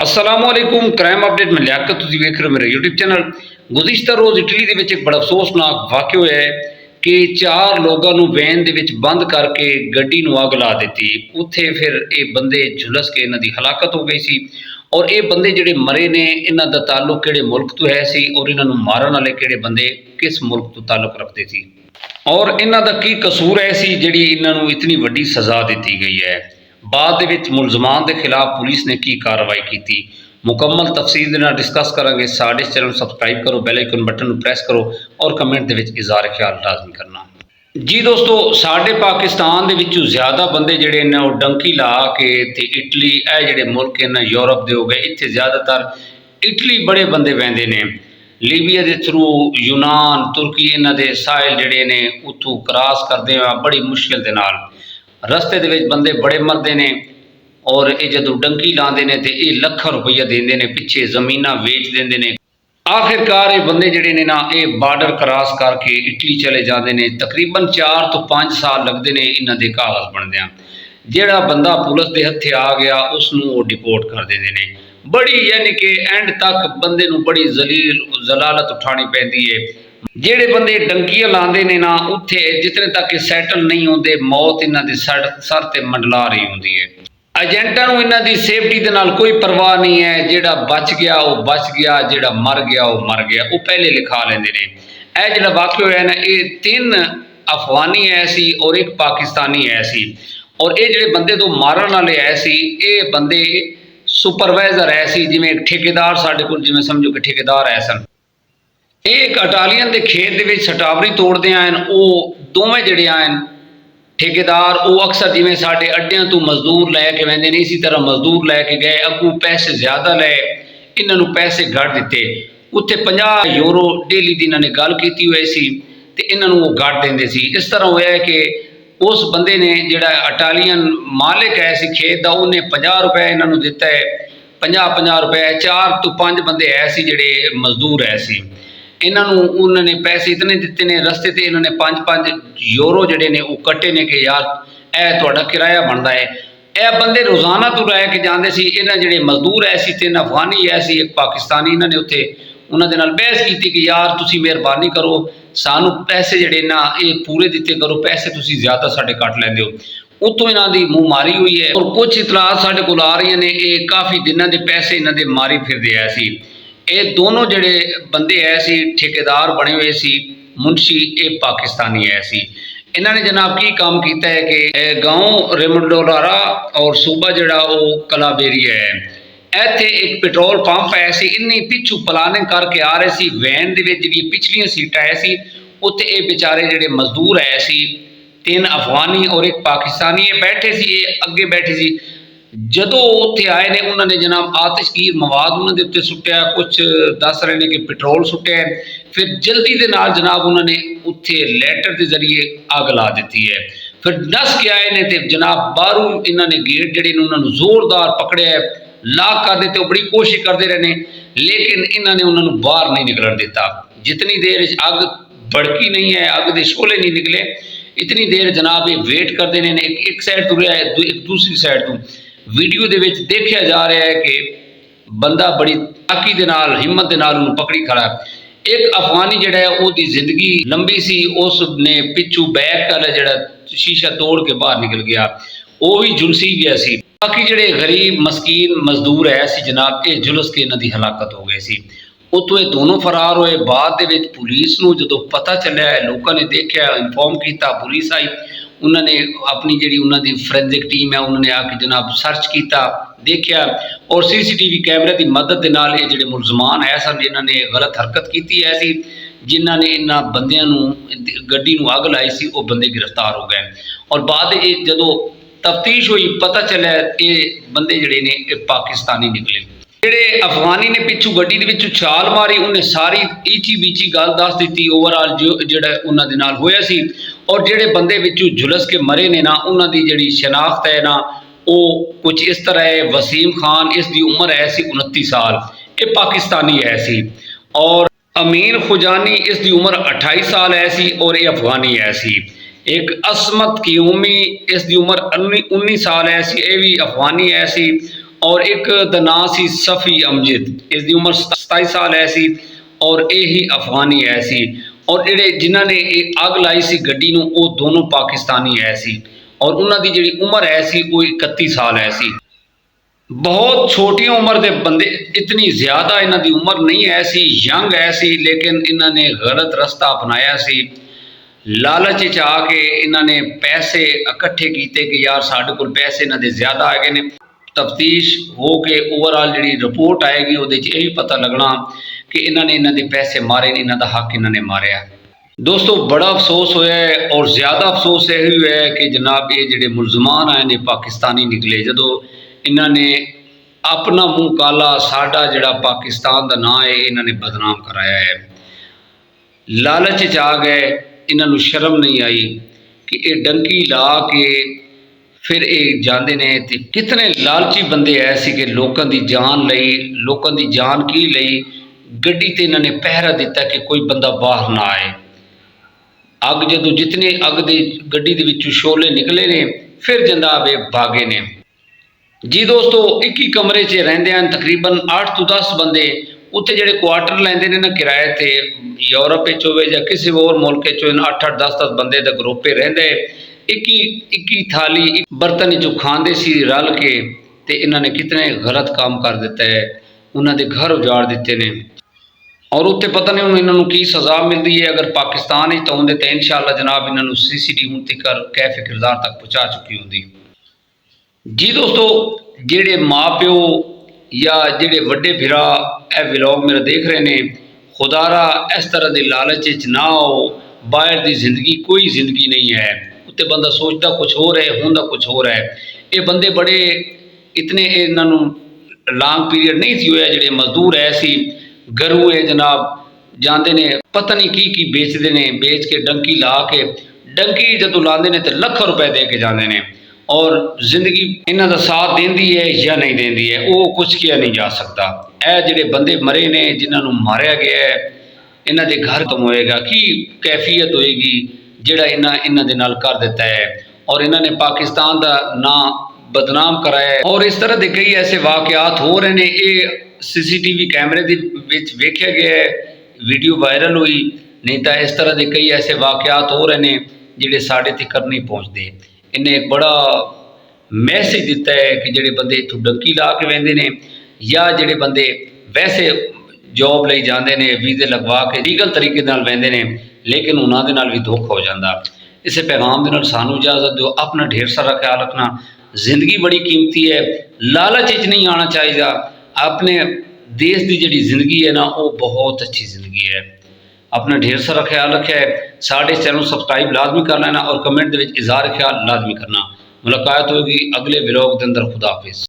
असलामुअलैकुम crime update में लियाकत तुसीं वेख रहे हो मेरा यूट्यूब चैनल। गुज़िश्ता रोज़ इटली दे विच एक बड़ा अफसोसनाक वाक़या होया है कि 4 लोगों नूं वैन दे विच बंद करके गड्डी नूं अग ला दित्ती। उत्थे फिर ये बंदे झुलस के इन्हां दी हलाकत हो गई सी और ये बंदे जिहड़े मरे ने इन्हां दा ताल्लुक किहड़े मुल्क तो है सी और इन्हां नूं मारन वाले किहड़े बंदे किस मुल्क तो ताल्लुक रखते सी और इन्हां दा की कसूर है सी जिहड़ी इन्हां नूं इतनी वड्डी सज़ा दित्ती गई है। बाद दे विच मुलजमान के खिलाफ पुलिस ने की कार्रवाई की, मुकम्मल तफसील दे नाल डिस्कस करांगे। साडे चैनल सबसक्राइब करो, बेल आइकन बटन प्रेस करो और कमेंट दे विच इज़हार ख्याल लाजमी करना। जी दोस्तों, साडे पाकिस्तान दे विचों ज़्यादा बंदे जिहड़े ने वो डंकी ला के ते इटली ए जिहड़े मुल्क ने यूरोप दे हो गए, इत्थे ज़्यादातर इटली बड़े बंदे वैंदे ने। लीबिया के थ्रू यूनान तुर्की इन्हां दे साहिल जिहड़े ने उत्थों क्रॉस करदे आ बड़ी मुश्किल दे नाल। रस्ते दे विच बंदे बड़े मरदे ने और ये जदों डंकी लाते हैं तो ये लाखां रुपया देंदे ने, पिछे जमीनां वेच देंदे ने। आखिरकार ये बंदे जिहड़े ने ना ये बार्डर क्रॉस करके इटली चले जाते हैं। तकरीबन 4 तो 5 साल लगते हैं इन्हां दे कागज़ बनदियां। जिहड़ा बंदा पुलिस के हत्थे आ गया उसनूं वो डिपोर्ट कर देंदे ने। बड़ी यानी कि एंड तक बंदे नूं बड़ी जलालत उठानी पैंदी है। जिहड़े बंदे डंकियां लांदे ने ना उत्थे जितने तक सैटल नहीं होंदे, मौत इन्हां दे सर ते मंडला रही होंदी है। एजेंटां नूं इन्हां दी सेफ्टी दे नाल कोई परवाह नहीं है। जिहड़ा बच गया वो बच गया, जिहड़ा मर गया वो मर गया, वो पहले लिखा लेंदे ने। यह जिहड़ा वाक़या होया ना ये 3 अफगानी है सी और एक पाकिस्तानी है सी और ये जिहड़े बंदे तो मारन वाले है सी ये बंदे सुपरवाइजर है सी, जिवें ठेकेदार साडे कोल जिवें समझो कि ठेकेदार है सन। एक अटालियन के खेत दे विच सटावरी तोड़ते हैं वो दोवें जिहड़े हैं ठेकेदार वो अक्सर जिवें साडे अड्डियां तो मजदूर लैके वैंदे ने, इसी तरह मजदूर लैके गए, अगू पैसे ज़्यादा लै इन्हां नूं पैसे घट दिते। उत्थे 50 यूरो डेली की इन्हां ने गल कीती हुई सी ते इन्हां नूं वो घट देंदे सी। इस तरह होया है कि उस बंदे ने जिहड़ा अटालियन मालिक है सी खेत का उन्हें 50 रुपए इन्हां नूं दिता है, 50 रुपए। 4 तो 5 बंदे है सी जिहड़े मजदूर है सी, इन्हों उन्होंने पैसे इतने दिते ने। रस्ते ते इन्होंने 5-5 यूरो जिहड़े ने वो कट्टे ने कि यार यह तुहाडा किराया बनता है। यह बंदे रोज़ाना तो लै के जाते सी। इन्हां जिहड़े मजदूर है सी 3 अफगानी है सी एक पाकिस्तानी, इन्होंने उत्थे उन्हां दे नाल बहस की कि यार तुसीं मेहरबानी करो सानू पैसे जिहड़े ना ये पूरे दिते करो, पैसे तुसीं ज़्यादा साडे कट लैंदे हो। उत्तों इन्हां दी मूँह मारी हुई है और कुछ इतलात साडे कोल आ रही ने ये काफ़ी दिनों के पैसे इन्हां दे मारी फिरदे है सी। ये दोनों जिहड़े बंदे है सी ठेकेदार बने हुए सी, मुंशी ये पाकिस्तानी है सी। इन्हों ने जनाब की काम किया है कि गाँव रेमडोलारा और सूबा जिहड़ा वो कलाबेरिया है, इत्थे एक पेट्रोल पंप है सी। इन्नी पिछू प्लानिंग करके आ रहे सी, वैन दे विच जिहड़ी पिछलियां सीटां है सी उत्ते ये बेचारे जिहड़े मजदूर है सी 3 अफगानी और एक पाकिस्तानी ये बैठे सी, ये अगे बैठे सी। जदों उत्थे आए ने उन्होंने जनाब आतिशगीर मवाद उन्होंने उत्ते सुट्टिया, कुछ दस रहे ने कि पेट्रोल सुट्टिया। फिर जल्दी दे नाल जनाब उन्होंने उत्थे लैटर के जरिए अग ला दी है। फिर दस के आए ने ते जनाब बाहरों इन्होंने गेट जिहड़े ने उन्होंने जोरदार पकड़िया, लॉक कर दिते। बड़ी कोशिश करते रहे लेकिन इन्होंने उन्होंने बाहर नहीं निकलन दिता। जितनी देर अग भड़की नहीं है, अग के शोले नहीं निकले, इतनी देर जनाब ये वेट करते हैं। एक साइड तो रहा है, एक दूसरी साइड तो वीडियो दे विच देखा जा रहा है कि बंदा बड़ी ताकी दे नाल हिम्मत दे नाल उन्हें पकड़ी खड़ा। एक अफगानी जिहड़ा है उसकी जिंदगी लंबी सी, उसने पिछू बैक वाला जिहड़ा शीशा तोड़ के बाहर निकल गया, वो भी झुलसी गया सी। बाकी जिहड़े गरीब मस्कीन मजदूर है सी जनाब ये झुलस के इन्हां दी हलाकत हो गई सी। उत्तों ये दोनों फरार होए। बाद दे विच पुलिस नूं जदों पता चलिया है, लोगों ने देखा, इन्फॉर्म किया, पुलिस आई, उन्होंने अपनी जी उन्होंने फोरेंसिक टीम है उन्होंने आके जनाब सर्च किया, देखा और CCTV कैमरे की मदद के नाल ये जिहड़े मुलजमान है सन जिन्होंने गलत हरकत की है सी, जिन्होंने इन्हां बंदियां नूं गड्डी नूं अग लाई सी, वो बंदे गिरफ्तार हो गए। और बाद जदों तफ्तीश हुई पता चलिया ये बंदे जिहड़े ने पाकिस्तानी निकले। जिहड़े अफगानी ने पिछू गड्डी दे विचों छाल मारी, उन्हें सारी ईची बीची गल दस दी ओवरऑल जो जिहड़ा उन्हां दे नाल होया सी। और जिहड़े बंदे विचों झुलस के मरे ने ना उन्हां दी जिहड़ी शनाख्त है ना वो कुछ इस तरह है। वसीम खान इसकी उम्र है सी 29 साल, ये पाकिस्तानी है सी। और अमीन खुजानी इसकी उम्र 28 साल है सी और ये अफगानी है सी। एक असमत क्यूमी इसकी उम्र 19 साल है सी, ये भी अफगानी है सी। और एक दा नाम सी सफ़ी अमजद, इसकी उम्र 27 साल है सी और यही अफगानी है सी। और जिहड़े जिन्हां ने अग लाई सी गड्डी नूं वो दोनों पाकिस्तानी है सी और उन्हां दी जिहड़ी उम्र है सी वो 31 साल है सी। बहुत छोटी उम्र के बंदे, इतनी ज़्यादा इन्हां दी उम्र नहीं है सी, यंग है सी, लेकिन इन्हां ने गलत रस्ता अपनाया सी। लालच च आके इन्होंने पैसे इकट्ठे किए कि यार साढ़े को पैसे इन्हों के ज़्यादा आ गए ने। तफ्तीश हो के ओवरऑल जी रिपोर्ट आएगी वो यही पता लगना कि इन्होंने इन्हों के पैसे मारे ने, इन्हों का हक इन्होंने मारिया। दोस्तों बड़ा अफसोस होया है और ज़्यादा अफसोस यही हुआ है कि जनाब ये जोड़े मुलजमान आए ने पाकिस्तानी निकले, जो इन्होंने अपना मुँह काला साडा जोड़ा पाकिस्तान का नाम है इन्होंने बदनाम कराया है। लालच च आ गए, इन्हों शर्म नहीं आई कि ये डंकी ला के फिर ये जाते ने। कितने लालची बंदे ऐसे कि लोगों की जान लई, लोगों की जान की लई गड्डी ते इन्होंने पहरा दिता कि कोई बंदा बाहर ना आए। अग जो जितने अग की गड्डी के विचों शोले निकले ने फिर जनाब ये भागे ने। जी दोस्तों, एक ही कमरे च रहिंदे हैं तकरीबन 8 तो 10 बंदे। उत्थे जिहड़े क्वार्टर लैंदे ने ना किराए ते, यूरोप होवे या किसी होर मुल्क 8-8 10-10 बंदे का ग्रुप रहिंदे। एक ही थाली बर्तन जो खांदे सी रल के, ते इन्होंने कितने गलत काम कर दिता है, उन्होंने घर उजाड़ दिते ने। और उत्ते पता नहीं हुण इन्हों की सज़ा मिलती है। अगर पाकिस्तान तो आउंदे तो इंशाअल्लाह जनाब इन्हों CCTV हुण तक कैफ किरदार तक पहुँचा चुकी होंदी। जी दोस्तों, जेड़े माँ प्यो या जेड़े वड्डे भिरा ए व्लॉग मेरा देख रहे हैं, खुदारा इस तरह के लालच ना हो। बाहर की जिंदगी कोई जिंदगी नहीं है, उत्ते बंदा सोचता कुछ हो रहा है, होंदा कुछ हो रहा है। ये बंदे बड़े इतने इन्हों लॉन्ग पीरियड नहीं सी होया। जेड़े मजदूर ऐसी गरू है जनाब जाते ने पता नहीं की बेचते ने, बेच के डंकी ला के डंकी जो लाते हैं तो लाख रुपए दे के जाते हैं। और जिंदगी इन्हों का साथ देंदी है या नहीं देंदी है वो कुछ किया नहीं जा सकता। ए जिहड़े बंदे मरे ने, जिन्होंने मारिया गया है, इन्हों के घर खत्म होएगा की कैफियत होएगी जिहड़ा इन्हों दे नाल कर दिता है। और इन्होंने पाकिस्तान का नाम बदनाम कराया है। और इस तरह के कई ऐसे वाकयात हो रहे हैं। ये CCTV कैमरे विच वेख्या गया है, वीडियो वायरल हुई, नहीं तो इस तरह के कई ऐसे वाकयात हो रहे हैं जिहड़े साढ़े तक नहीं पहुँचते। इन्हें एक बड़ा मैसेज दिता है कि जोड़े बंदे इतों डंकी ला के वेंदे ने या जोड़े बंदे वैसे जॉब लई जाते हैं वीज़े लगवा के लीगल तरीके नाल वेंदे ने, लेकिन उन्होंने नाल भी धोखा हो जाता। इस पैगाम के नाल सानू इजाजत दो। अपना ढेर सारा ख्याल रखना। जिंदगी बड़ी कीमती है, लालच च नहीं आना चाहिए। अपने देश की जी जिंदगी है ना वो बहुत अच्छी जिंदगी है। अपना ढेर सारा ख्याल रखा है। साढ़े चैनल सब्सक्राइब लाजमी कर लेना और कमेंट के इजहार ख्याल लाजमी करना। मुलाकात होगी अगले व्लॉग के अंदर। खुदा हाफिज़।